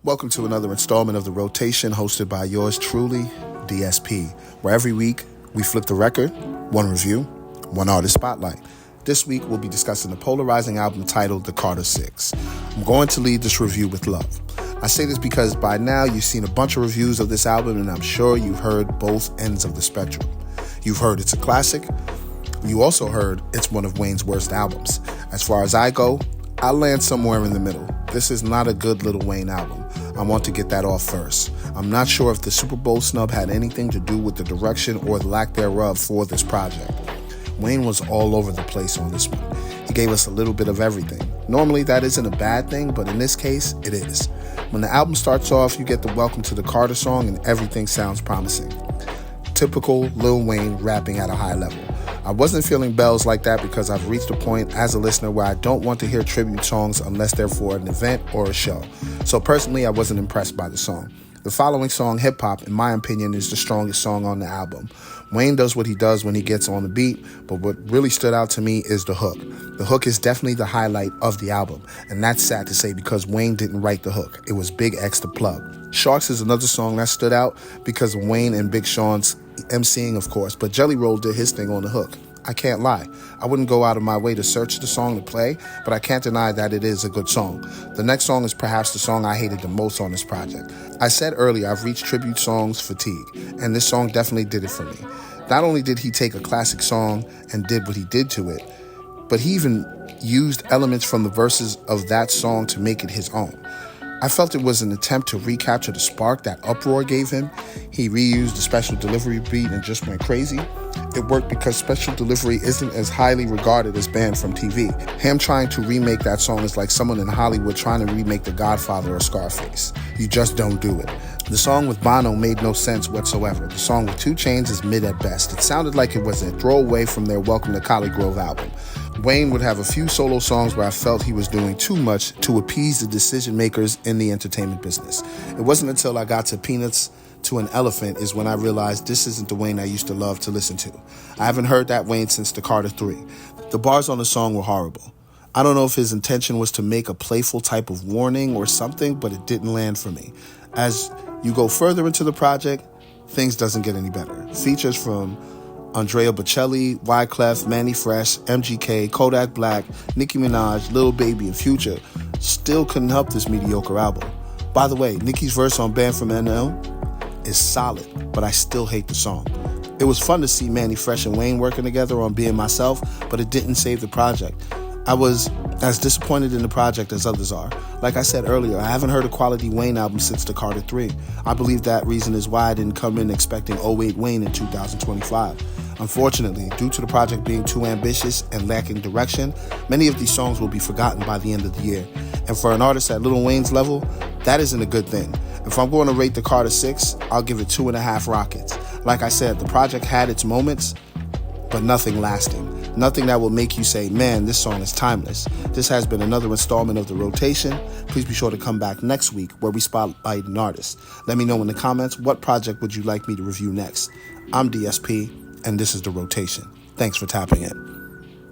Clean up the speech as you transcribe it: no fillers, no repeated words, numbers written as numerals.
Welcome to another installment of The Rotation, hosted by yours truly, DSP, where every week we flip the record, one review, one artist spotlight. This week we'll be discussing the polarizing album titled The Carter 6. I'm going to lead this review with love. I say this because by now you've seen a bunch of reviews of this album, and I'm sure you've heard both ends of the spectrum. You've heard it's a classic. You also heard it's one of Wayne's worst albums. As far as I go, I'll land somewhere in the middle. This is not a good Lil Wayne album. I want to get that off first. I'm not sure if the Super Bowl snub had anything to do with the direction or the lack thereof for this project. Wayne was all over the place on this one. He gave us a little bit of everything. Normally that isn't a bad thing, but in this case, it is. When the album starts off, you get the Welcome to the Carter song and everything sounds promising. Typical Lil Wayne rapping at a high level. I wasn't feeling bells like that because I've reached a point as a listener where I don't want to hear tribute songs unless they're for an event or a show. So personally, I wasn't impressed by the song. The following song, Hip Hop, in my opinion, is the strongest song on the album. Wayne does what he does when he gets on the beat, but what really stood out to me is the hook. The hook is definitely the highlight of the album, and that's sad to say because Wayne didn't write the hook. It was Big X the plug. Sharks is another song that stood out because of Wayne and Big Sean's emceeing, of course, but Jelly Roll did his thing on the hook. I can't lie. I wouldn't go out of my way to search the song to play, but I can't deny that it is a good song. The next song is perhaps the song I hated the most on this project. I said earlier I've reached tribute songs fatigue, and this song definitely did it for me. Not only did he take a classic song and did what he did to it, but he even used elements from the verses of that song to make it his own. I felt it was an attempt to recapture the spark that Uproar gave him. He reused the Special Delivery beat and just went crazy. It worked because Special Delivery isn't as highly regarded as Banned from TV. Him trying to remake that song is like someone in Hollywood trying to remake The Godfather or Scarface. You just don't do it. The song with Bono made no sense whatsoever. The song with 2 Chainz is mid at best. It sounded like it was a throwaway from their Welcome to Collie Grove album. Wayne would have a few solo songs where I felt he was doing too much to appease the decision makers in the entertainment business. It wasn't until I got to Peanuts to an Elephant is when I realized this isn't the Wayne I used to love to listen to. I haven't heard that Wayne since The Carter 3. The bars on the song were horrible. I don't know if his intention was to make a playful type of warning or something, but it didn't land for me. As you go further into the project, things doesn't get any better. Features from Andrea Bocelli, Wyclef, Manny Fresh, MGK, Kodak Black, Nicki Minaj, Lil Baby, and Future still couldn't help this mediocre album. By the way, Nicki's verse on Banned from NL is solid, but I still hate the song. It was fun to see Manny Fresh and Wayne working together on Being Myself, but it didn't save the project. I was as disappointed in the project as others are. Like I said earlier, I haven't heard a quality Wayne album since The Carter 3. I believe that reason is why I didn't come in expecting 08 Wayne in 2025. Unfortunately, due to the project being too ambitious and lacking direction, many of these songs will be forgotten by the end of the year. And for an artist at Lil Wayne's level, that isn't a good thing. If I'm going to rate The Carter 6, I'll give it 2.5 rockets. Like I said, the project had its moments, but nothing lasting. Nothing that will make you say, man, this song is timeless. This has been another installment of The Rotation. Please be sure to come back next week where we spotlight an artist. Let me know in the comments, what project would you like me to review next? I'm DSP, and this is The Rotation. Thanks for tapping in.